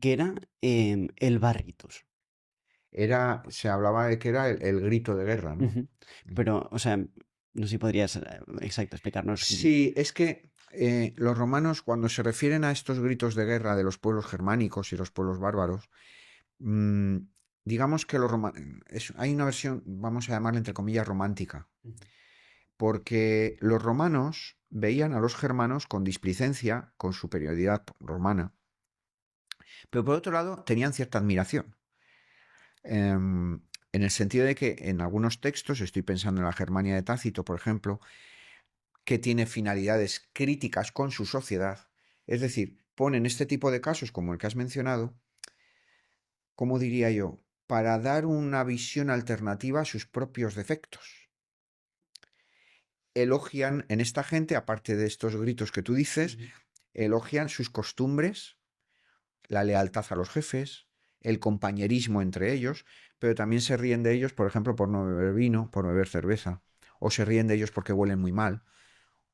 que era el Barritus. Se hablaba de que era el grito de guerra, ¿no? Ujú. Pero, o sea, no sé si podrías, exacto, explicarnos. Sí, es que los romanos, cuando se refieren a estos gritos de guerra de los pueblos germánicos y los pueblos bárbaros, mm, digamos que hay una versión, vamos a llamarla entre comillas, romántica, Ujú. porque los romanos veían a los germanos con displicencia, con superioridad romana, pero por otro lado tenían cierta admiración. En el sentido de que en algunos textos, estoy pensando en la Germania de Tácito, por ejemplo, que tiene finalidades críticas con su sociedad, es decir, ponen este tipo de casos como el que has mencionado, ¿cómo diría yo? Para dar una visión alternativa a sus propios defectos. Elogian en esta gente, aparte de estos gritos que tú dices, Ujú. elogian sus costumbres, la lealtad a los jefes, el compañerismo entre ellos, pero también se ríen de ellos, por ejemplo, por no beber vino, por beber cerveza, o se ríen de ellos porque huelen muy mal,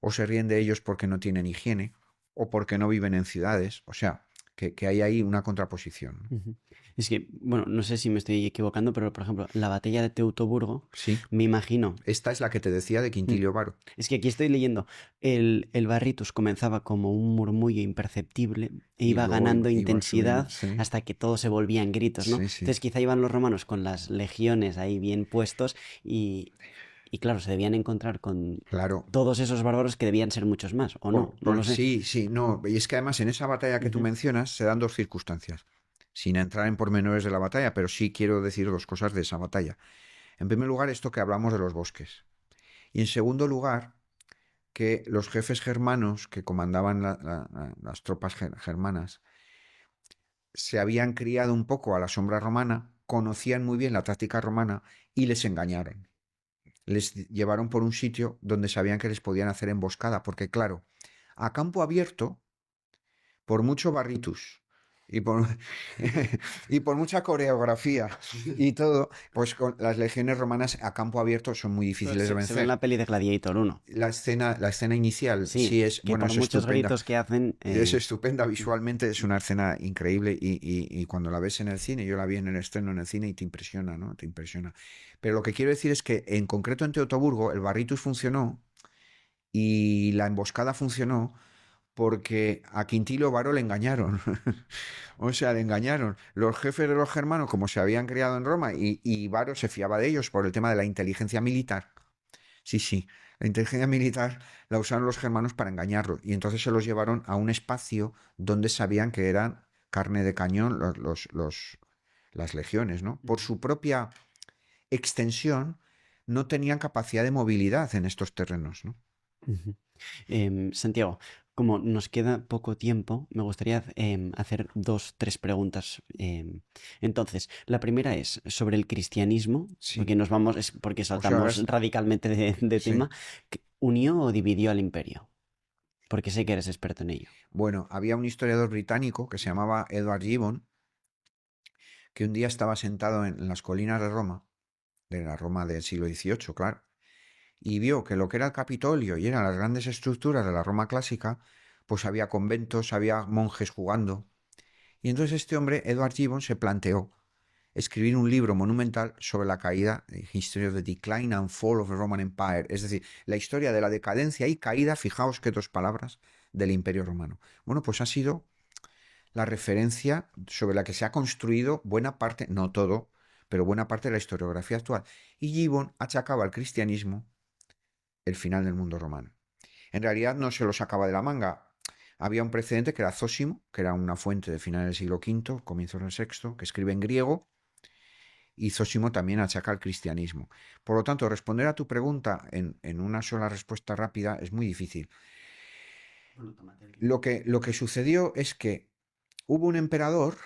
o se ríen de ellos porque no tienen higiene, o porque no viven en ciudades, o sea, que hay ahí una contraposición, ¿no? Ujú. Es que, bueno, no sé si me estoy equivocando, pero por ejemplo, la batalla de Teutoburgo, Sí, me imagino. esta es la que te decía de mm, Quintilio Varo. Es que aquí estoy leyendo, el Barritus comenzaba como un murmullo imperceptible e Y iba luego ganando iba subiendo, intensidad sí, hasta que todo se volvía en gritos, ¿no? sí, sí. Entonces quizá iban los romanos con las legiones ahí bien puestos y claro, se debían encontrar con Claro, todos esos bárbaros que debían ser muchos más, o no, no lo sé. sí, sí, no, y es que además en esa batalla que tú Ujú. mencionas se dan dos circunstancias, sin entrar en pormenores de la batalla, pero sí quiero decir dos cosas de esa batalla. En primer lugar, esto que hablamos de los bosques. Y en segundo lugar, que los jefes germanos que comandaban las tropas germanas se habían criado un poco a la sombra romana, conocían muy bien la táctica romana y les engañaron. Les llevaron por un sitio donde sabían que les podían hacer emboscada, porque claro, a campo abierto, por mucho barritus y por, y por mucha coreografía y todo, pues con las legiones romanas a campo abierto son muy Pero difíciles de se ve en la vencer. peli de Gladiator 1. La escena inicial Sí, sí es, que bueno, por es muchos estupenda. gritos que hacen... Es estupenda visualmente, es una escena increíble y cuando la ves en el cine, yo la vi en el estreno en el cine y te impresiona, ¿no? Te impresiona. Pero lo que quiero decir es que en concreto en Teutoburgo el Barritus funcionó y la emboscada funcionó porque a Quintilio Varo le engañaron. O sea, le engañaron. Los jefes de los germanos, como se habían criado en Roma y Varo se fiaba de ellos por el tema de la inteligencia militar. Sí, sí. La inteligencia militar la usaron los germanos para engañarlos y entonces se los llevaron a un espacio donde sabían que eran carne de cañón las legiones, ¿no? Por su propia extensión no tenían capacidad de movilidad en estos terrenos, ¿no? Ujú. Santiago, como nos queda poco tiempo, me gustaría hacer dos, tres preguntas. Entonces, la primera es sobre el cristianismo, porque Sí. nos vamos, es porque O sea, saltamos radicalmente de sí. tema. ¿Unió o dividió al imperio? Porque sé que eres experto en ello. Bueno, había un historiador británico que se llamaba Edward Gibbon, que un día estaba sentado en las colinas de la Roma del siglo XVIII, claro, y vio que lo que era el Capitolio y eran las grandes estructuras de la Roma clásica, pues había conventos, había monjes jugando. Y entonces este hombre, Edward Gibbon, se planteó escribir un libro monumental sobre la caída, History of the Decline and Fall of the Roman Empire, es decir, la historia de la decadencia y caída, fijaos qué dos palabras, del Imperio Romano. Bueno, pues ha sido la referencia sobre la que se ha construido buena parte, no todo, pero buena parte de la historiografía actual. Y Gibbon achacaba al cristianismo el final del mundo romano. En realidad no se lo sacaba de la manga. Había un precedente que era Zósimo, que era una fuente de finales del siglo V, comienzos del VI, que escribe en griego, y Zósimo también achaca al cristianismo. Por lo tanto, responder a tu pregunta en una sola respuesta rápida es muy difícil. Bueno, tómate el Lo tiempo. que, lo que sucedió es que hubo un emperador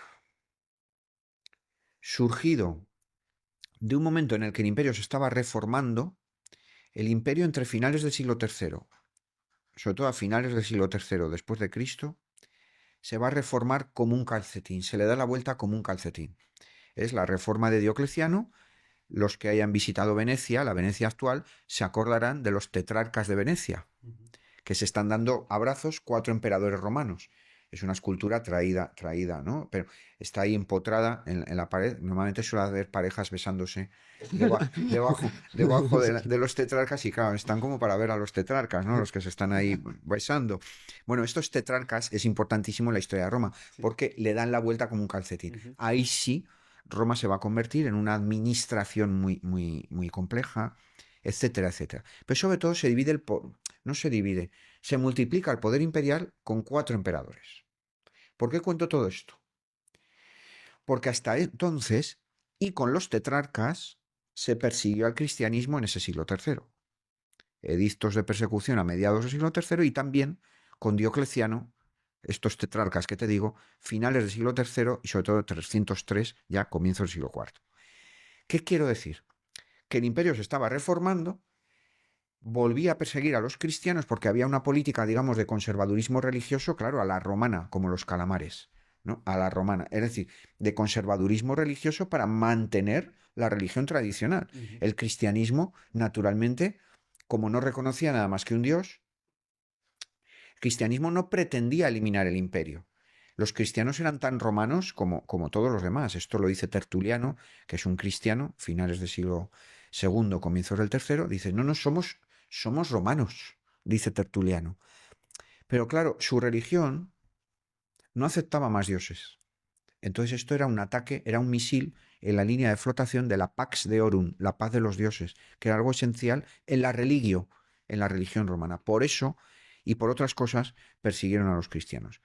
surgido de un momento en el que el imperio se estaba reformando, el imperio entre finales del siglo III, sobre todo a finales del siglo III después de Cristo, se va a reformar como un calcetín, se le da la vuelta como un calcetín. Es la reforma de Diocleciano. Los que hayan visitado Venecia, la Venecia actual, se acordarán de los tetrarcas de Venecia, Ujú. que se están dando abrazos 4 emperadores romanos. Es una escultura traída, ¿no? Pero está ahí empotrada en la pared. Normalmente suele haber parejas besándose debajo de los tetrarcas y claro, están como para ver a los tetrarcas, ¿no? Los que se están ahí besando. Bueno, estos tetrarcas es importantísimo en la historia de Roma porque le dan la vuelta como un calcetín. Ahí sí, Roma se va a convertir en una administración muy compleja, etcétera, etcétera. Pero sobre todo no se divide, se multiplica el poder imperial con 4 emperadores. ¿Por qué cuento todo esto? Porque hasta entonces, y con los tetrarcas, se persiguió al cristianismo en ese siglo III. Edictos de persecución a mediados del siglo III y también con Diocleciano, estos tetrarcas que te digo, finales del siglo III y sobre todo 303, ya comienzo del siglo IV. ¿Qué quiero decir? Que el imperio se estaba reformando, volvía a perseguir a los cristianos porque había una política, digamos, de conservadurismo religioso, claro, a la romana, como los calamares, ¿no? A la romana, es decir, de conservadurismo religioso para mantener la religión tradicional. El cristianismo, naturalmente, como no reconocía nada más que un dios, el cristianismo no pretendía eliminar el imperio. Los cristianos eran tan romanos como todos los demás. Esto lo dice Tertuliano, que es un cristiano, finales del siglo II, comienzos del III. Dice, no somos romanos, dice Tertuliano. Pero claro, su religión no aceptaba más dioses. Entonces esto era un ataque, era un misil en la línea de flotación de la Pax Deorum, la paz de los dioses, que era algo esencial en la religio, en la religión romana. Por eso, y por otras cosas, persiguieron a los cristianos.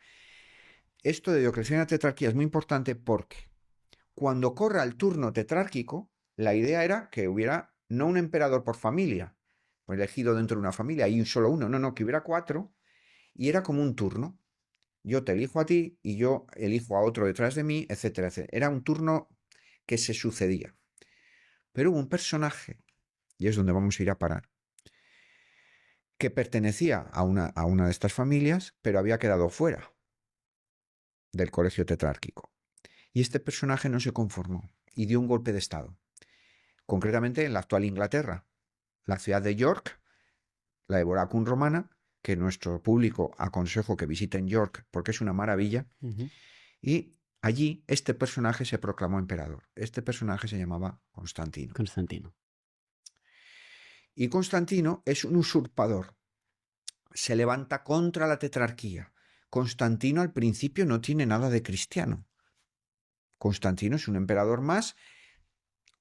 Esto de Diocleciano y la tetrarquía es muy importante porque cuando corra el turno tetrárquico, la idea era que hubiera no un emperador por familia, elegido dentro de una familia, y solo uno, no, que hubiera 4, y era como un turno. Yo te elijo a ti y yo elijo a otro detrás de mí, etcétera, etcétera. Era un turno que se sucedía. Pero hubo un personaje, y es donde vamos a ir a parar, que pertenecía a una de estas familias, pero había quedado fuera del colegio tetrárquico. Y este personaje no se conformó y dio un golpe de estado. Concretamente en la actual Inglaterra, la ciudad de York, la de Boracun romana, que nuestro público aconsejo que visiten York porque es una maravilla, y allí este personaje se proclamó emperador. Este personaje se llamaba Constantino. Y Constantino es un usurpador. Se levanta contra la tetrarquía. Constantino al principio no tiene nada de cristiano. Constantino es un emperador más,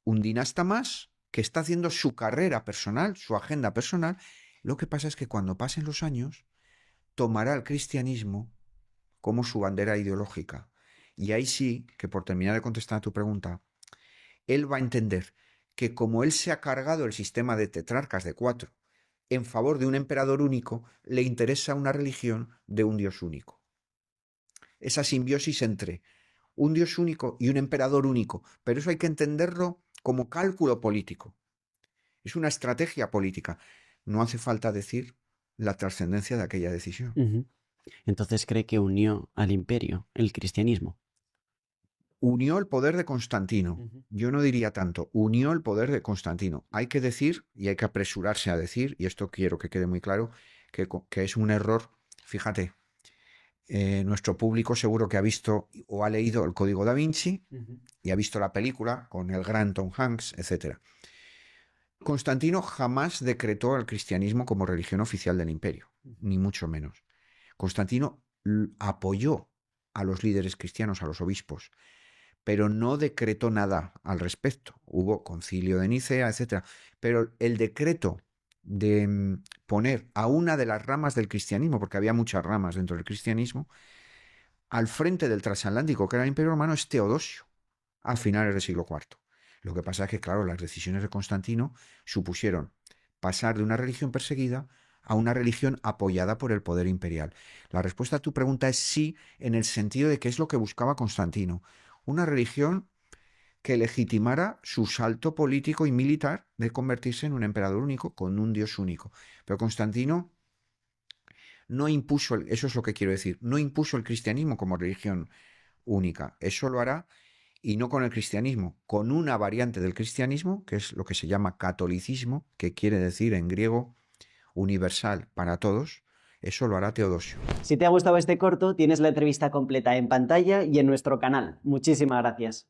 un dinasta más, que está haciendo su carrera personal, su agenda personal. Lo que pasa es que cuando pasen los años, tomará el cristianismo como su bandera ideológica. Y ahí sí, que por terminar de contestar a tu pregunta, él va a entender que como él se ha cargado el sistema de tetrarcas de 4 en favor de un emperador único, le interesa una religión de un dios único. Esa simbiosis entre un dios único y un emperador único, pero eso hay que entenderlo como cálculo político. Es una estrategia política. No hace falta decir la trascendencia de aquella decisión. Entonces cree que unió al imperio el cristianismo. Unió el poder de Constantino. Yo no diría tanto, unió el poder de Constantino. Hay que decir, y hay que apresurarse a decir, y esto quiero que quede muy claro, que es un error. Fíjate, nuestro público seguro que ha visto o ha leído el Código Da Vinci y ha visto la película con el gran Tom Hanks, etc. Constantino jamás decretó el cristianismo como religión oficial del imperio, ni mucho menos. Constantino apoyó a los líderes cristianos, a los obispos, pero no decretó nada al respecto. Hubo concilio de Nicea, etc. Pero el decreto de poner a una de las ramas del cristianismo, porque había muchas ramas dentro del cristianismo, al frente del transatlántico, que era el Imperio Romano, es Teodosio, a finales del siglo IV. Lo que pasa es que, claro, las decisiones de Constantino supusieron pasar de una religión perseguida a una religión apoyada por el poder imperial. La respuesta a tu pregunta es sí, en el sentido de que es lo que buscaba Constantino. Una religión que legitimara su salto político y militar de convertirse en un emperador único con un dios único. Pero Constantino no impuso, eso es lo que quiero decir, no impuso el cristianismo como religión única. Eso lo hará, y no con el cristianismo, con una variante del cristianismo, que es lo que se llama catolicismo, que quiere decir en griego universal para todos, Eso lo hará Teodosio. Si te ha gustado este corto, tienes la entrevista completa en pantalla y en nuestro canal. Muchísimas gracias.